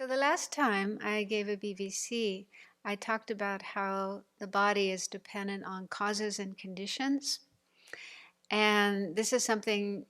So the last time I gave a BBC, I talked about how the body is dependent on causes and conditions. And this is something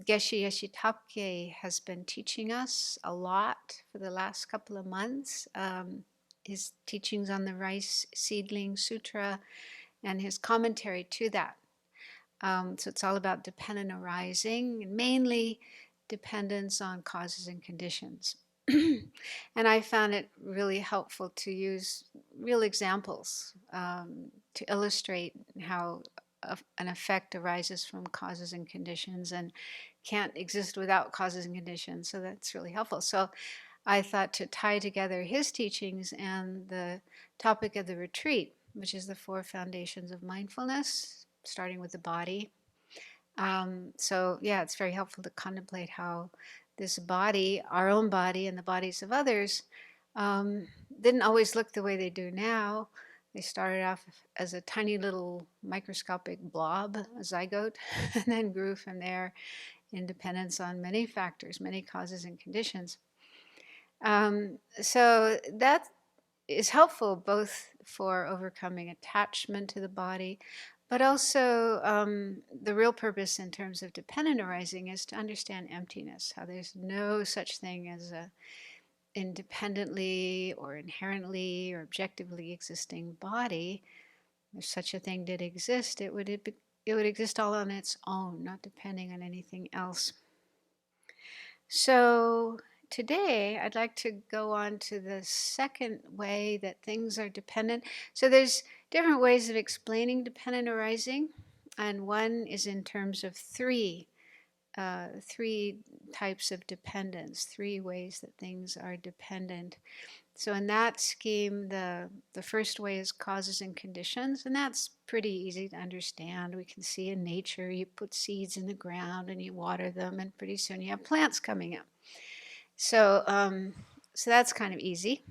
Geshe Yeshitapke has been teaching us a lot for the last couple of months. His teachings on the Rice Seedling Sutra and his commentary to that. So it's all about dependent arising, and mainly dependence on causes and conditions. And I found it really helpful to use real examples to illustrate how an effect arises from causes and conditions and can't exist without causes and conditions. So that's really helpful. So I thought to tie together his teachings and the topic of the retreat, which is the 4 foundations of mindfulness, starting with the body. So yeah, it's very helpful to contemplate how this body, our own body and the bodies of others, didn't always look the way they do now. They started off as a tiny little microscopic blob, a zygote, and then grew from there in dependence on many factors, many causes and conditions. So that is helpful both for overcoming attachment to the body, but also the real purpose in terms of dependent arising is to understand emptiness, how there's no such thing as a independently or inherently or objectively existing body. If such a thing did exist, it would exist all on its own, not depending on anything else. So today I'd like to go on to the second way that things are dependent. So there's different ways of explaining dependent arising, and one is in terms of three types of dependence, 3 ways that things are dependent. So in that scheme, the first way is causes and conditions, and that's pretty easy to understand. We can see in nature, you put seeds in the ground and you water them, and pretty soon you have plants coming up. So, so that's kind of easy.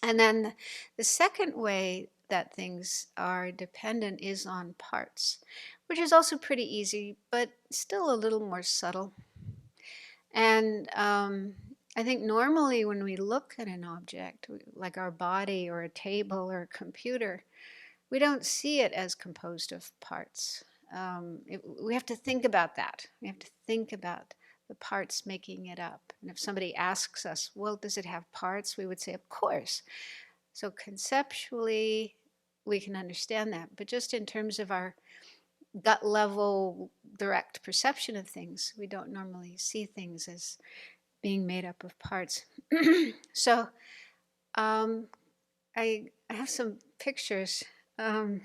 And then the second way that things are dependent is on parts, which is also pretty easy, but still a little more subtle. And I think normally when we look at an object, like our body or a table or a computer, we don't see it as composed of parts. We have to think about that. We have to think about the parts making it up. And if somebody asks us, well, does it have parts? We would say, of course. So conceptually, we can understand that. But just in terms of our gut level, direct perception of things, we don't normally see things as being made up of parts. So I have some pictures. I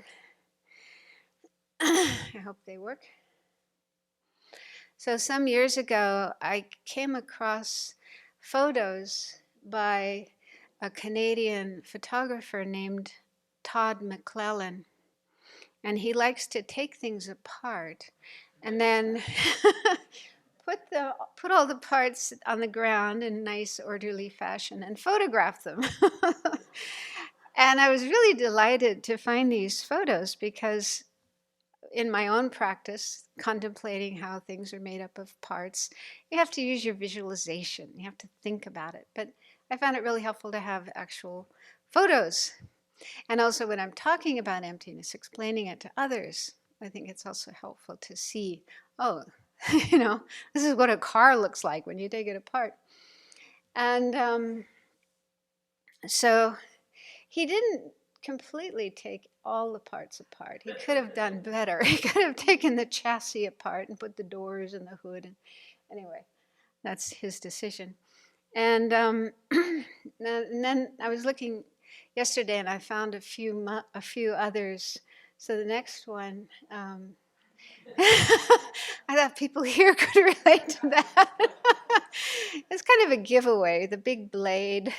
hope they work. So some years ago, I came across photos by a Canadian photographer named Todd McClellan. And he likes to take things apart and then put all the parts on the ground in nice, orderly fashion and photograph them. And I was really delighted to find these photos because in my own practice, contemplating how things are made up of parts, you have to use your visualization. You have to think about it. But I found it really helpful to have actual photos. And also when I'm talking about emptiness, explaining it to others, I think it's also helpful to see, oh, this is what a car looks like when you take it apart. And so he didn't completely take all the parts apart. He could have done better. He could have taken the chassis apart and put the doors and the hood. And anyway, that's his decision. And, and then I was looking yesterday and I found a few others. So the next one, I thought people here could relate to that. It's kind of a giveaway, the big blade.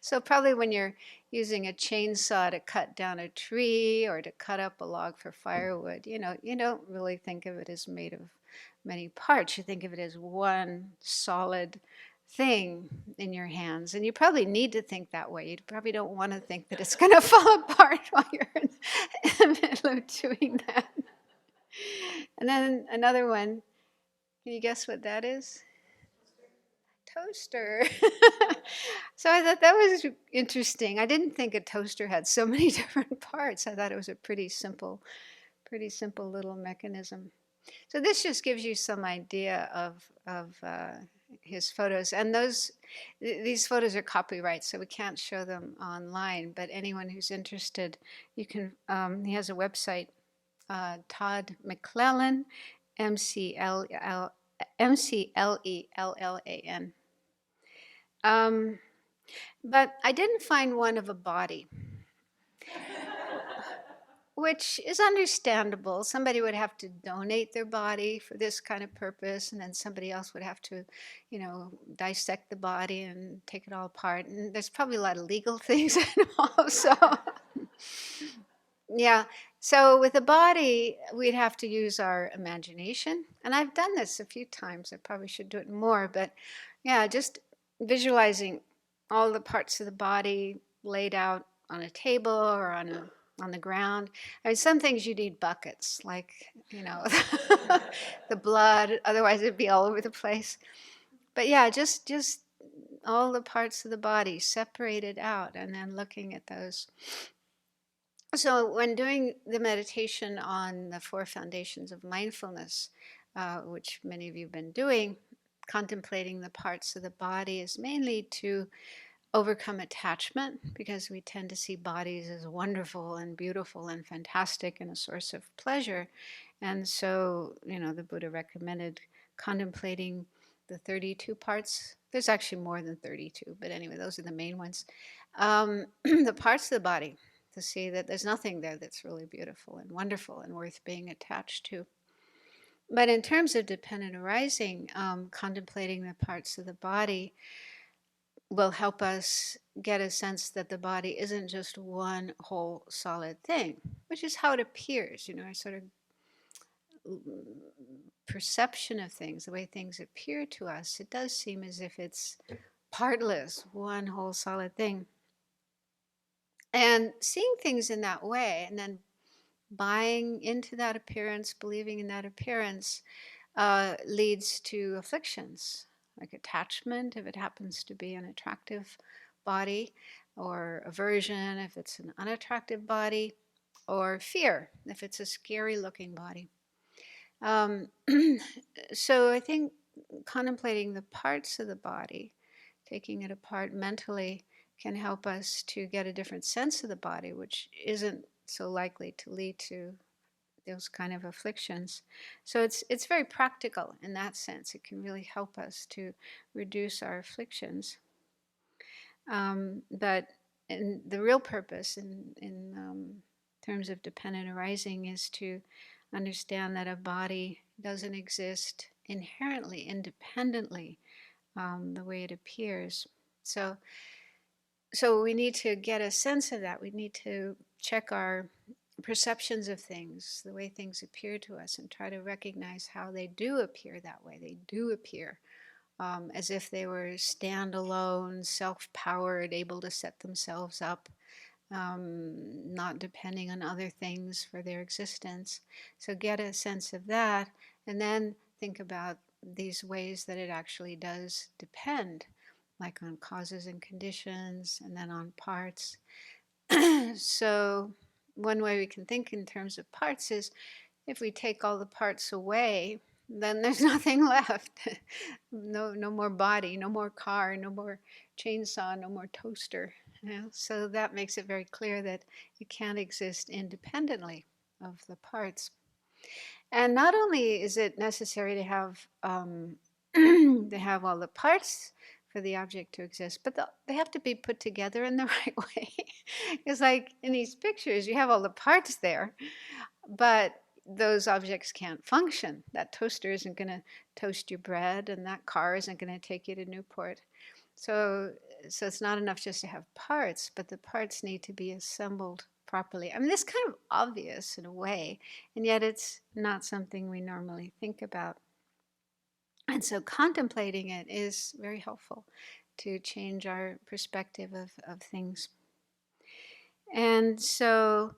So probably when you're using a chainsaw to cut down a tree or to cut up a log for firewood, you don't really think of it as made of many parts. You think of it as one solid thing in your hands. And you probably need to think that way. You probably don't want to think that it's going to fall apart while you're in the middle of doing that. And then another one. Can you guess what that is? toaster. So I thought that was interesting. I didn't think a toaster had so many different parts. I thought it was a pretty simple little mechanism. So this just gives you some idea of his photos, and these photos are copyright, so we can't show them online. But anyone who's interested, you can. He has a website, Todd McClellan, McLellan. But I didn't find one of a body, which is understandable. Somebody would have to donate their body for this kind of purpose, and then somebody else would have to, dissect the body and take it all apart. And there's probably a lot of legal things involved. So, yeah. So with the body, we'd have to use our imagination. And I've done this a few times. I probably should do it more. But yeah, just visualizing all the parts of the body laid out on a table or on the ground. I mean, some things you need buckets, like, the blood, otherwise it'd be all over the place. But yeah, just all the parts of the body separated out and then looking at those. So when doing the meditation on the 4 foundations of mindfulness, which many of you have been doing, contemplating the parts of the body is mainly to overcome attachment, because we tend to see bodies as wonderful and beautiful and fantastic and a source of pleasure. And so, the Buddha recommended contemplating the 32 parts. There's actually more than 32, but anyway, those are the main ones. The parts of the body, to see that there's nothing there that's really beautiful and wonderful and worth being attached to. But in terms of dependent arising, contemplating the parts of the body will help us get a sense that the body isn't just one whole solid thing, which is how it appears, our sort of perception of things, the way things appear to us. It does seem as if it's partless, one whole solid thing. And seeing things in that way, and then buying into that appearance, believing in that appearance, leads to afflictions, like attachment, if it happens to be an attractive body, or aversion, if it's an unattractive body, or fear, if it's a scary looking body. So I think contemplating the parts of the body, taking it apart mentally, can help us to get a different sense of the body, which isn't so likely to lead to those kind of afflictions. So it's very practical in that sense. It can really help us to reduce our afflictions. But the real purpose in terms of dependent arising is to understand that a body doesn't exist inherently, independently, the way it appears. So we need to get a sense of that. We need to check our perceptions of things, the way things appear to us, and try to recognize how they do appear that way. They do appear as if they were standalone, self-powered, able to set themselves up, not depending on other things for their existence. So get a sense of that, and then think about these ways that it actually does depend, like on causes and conditions, and then on parts. So one way we can think in terms of parts is, if we take all the parts away, then there's nothing left. No more body, no more car, no more chainsaw, no more toaster. So that makes it very clear that it can't exist independently of the parts. And not only is it necessary to have to have all the parts for the object to exist, but they have to be put together in the right way. It's like in these pictures, you have all the parts there, but those objects can't function. That toaster isn't going to toast your bread, and that car isn't going to take you to Newport. So it's not enough just to have parts, but the parts need to be assembled properly. I mean, this is kind of obvious in a way, and yet it's not something we normally think about. And so contemplating it is very helpful to change our perspective of things. And so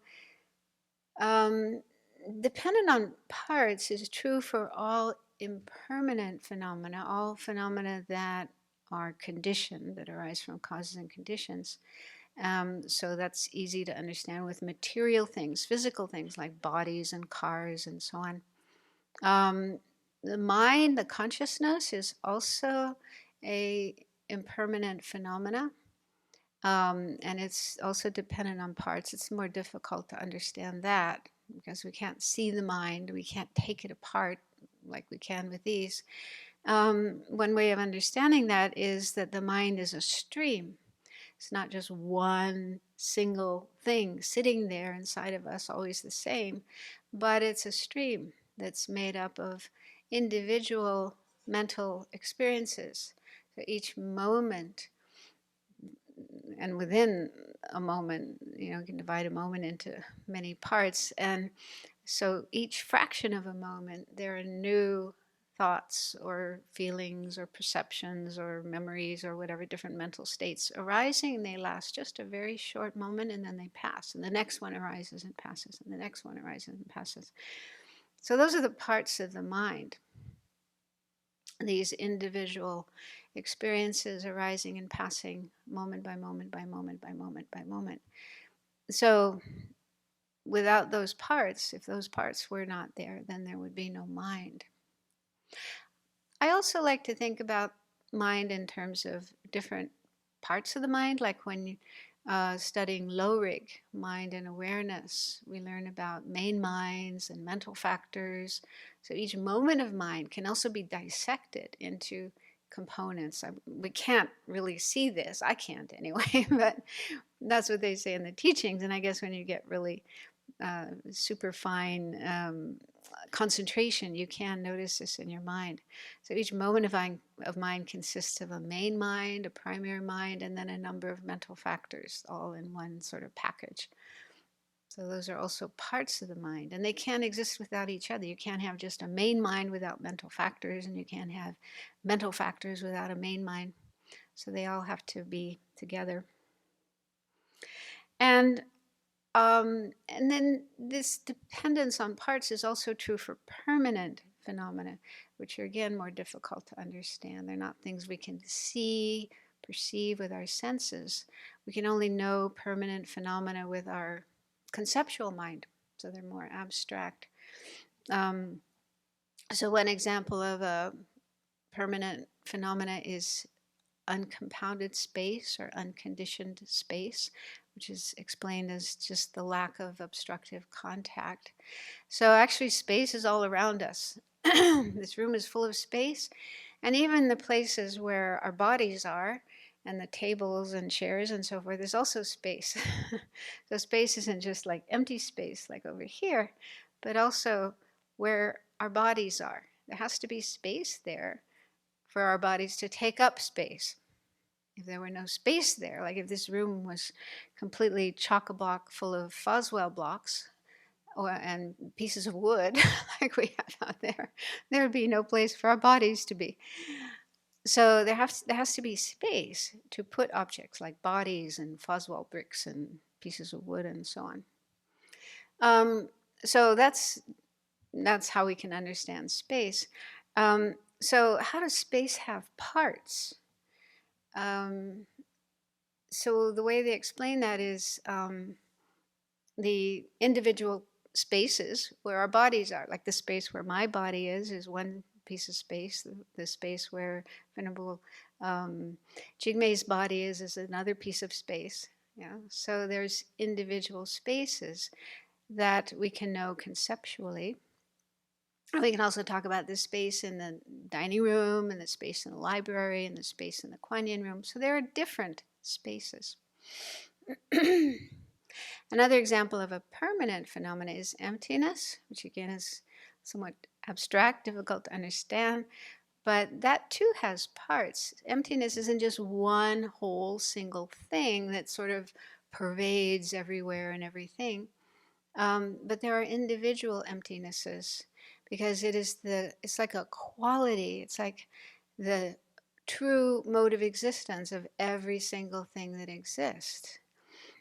dependent on parts is true for all impermanent phenomena, all phenomena that are conditioned, that arise from causes and conditions. So that's easy to understand with material things, physical things like bodies and cars and so on. The mind, the consciousness, is also a impermanent phenomena, and it's also dependent on parts. It's more difficult to understand that because we can't see the mind, we can't take it apart like we can with these. One way of understanding that is that the mind is a stream. It's not just one single thing sitting there inside of us, always the same, but it's a stream that's made up of individual mental experiences. So each moment, and within a moment, you can divide a moment into many parts. And so each fraction of a moment, there are new thoughts or feelings or perceptions or memories or whatever different mental states arising, and they last just a very short moment and then they pass. And the next one arises and passes, and the next one arises and passes. So those are the parts of the mind, these individual experiences arising and passing moment by moment by moment by moment by moment. So without those parts, if those parts were not there, then there would be no mind. I also like to think about mind in terms of different parts of the mind, like when studying low rig, mind and awareness, we learn about main minds and mental factors. So each moment of mind can also be dissected into components. We can't really see this. I can't anyway, but that's what they say in the teachings. And I guess when you get really super fine concentration, you can notice this in your mind. So each moment of mind consists of a main mind, a primary mind, and then a number of mental factors, all in one sort of package. So those are also parts of the mind, and they can't exist without each other. You can't have just a main mind without mental factors, and you can't have mental factors without a main mind. So they all have to be together. And then this dependence on parts is also true for permanent phenomena, which are again more difficult to understand. They're not things we can see, perceive with our senses. We can only know permanent phenomena with our conceptual mind, so they're more abstract. So one example of a permanent phenomena is uncompounded space or unconditioned space, which is explained as just the lack of obstructive contact. So actually space is all around us. This room is full of space, and even the places where our bodies are and the tables and chairs and so forth, there's also space. So space isn't just like empty space like over here, but also where our bodies are. There has to be space there for our bodies to take up space. If there were no space there, like if this room was completely chock-a-block full of Foswell blocks and pieces of wood like we have out there would be no place for our bodies to be. So there has to be space to put objects like bodies and Foswell bricks and pieces of wood and so on. So that's how we can understand space. So how does space have parts? So the way they explain that is the individual spaces where our bodies are, like the space where my body is one piece of space. The space where Venerable Jigme's body is another piece of space. Yeah. So there's individual spaces that we can know conceptually. We can also talk about the space in the dining room and the space in the library and the space in the Kuan Yin room. So there are different spaces. Another example of a permanent phenomenon is emptiness, which again is somewhat abstract, difficult to understand, but that too has parts. Emptiness isn't just one whole single thing that sort of pervades everywhere and everything, but there are individual emptinesses, because it's like a quality, it's like the true mode of existence of every single thing that exists.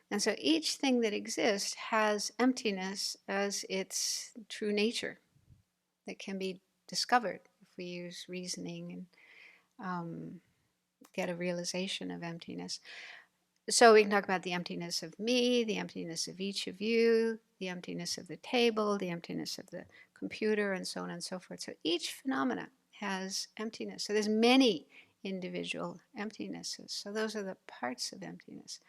And so each thing that exists has emptiness as its true nature that can be discovered if we use reasoning and get a realization of emptiness. So we can talk about the emptiness of me, the emptiness of each of you, the emptiness of the table, the emptiness of the computer, and so on and so forth. So each phenomena has emptiness. So there's many individual emptinesses. So those are the parts of emptiness.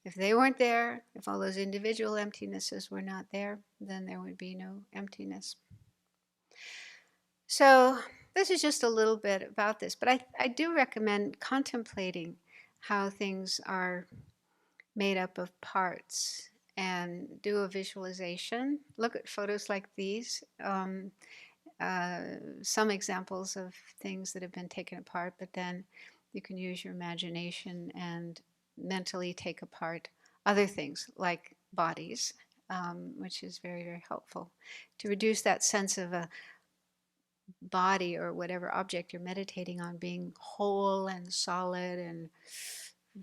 If they weren't there, if all those individual emptinesses were not there, then there would be no emptiness. So this is just a little bit about this, but I do recommend contemplating how things are made up of parts and do a visualization. Look at photos like these. Some examples of things that have been taken apart, but then you can use your imagination and mentally take apart other things like bodies, which is very, very helpful to reduce that sense of a body or whatever object you're meditating on being whole and solid and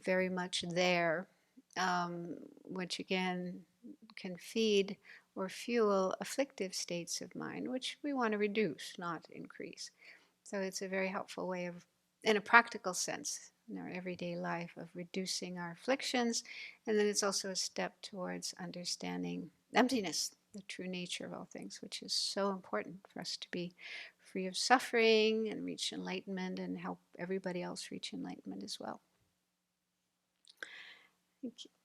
very much there, which again can feed or fuel afflictive states of mind, which we want to reduce, not increase. So it's a very helpful way of, in a practical sense, in our everyday life, of reducing our afflictions. And then it's also a step towards understanding emptiness, the true nature of all things, which is so important for us to be free of suffering and reach enlightenment and help everybody else reach enlightenment as well. Thank you.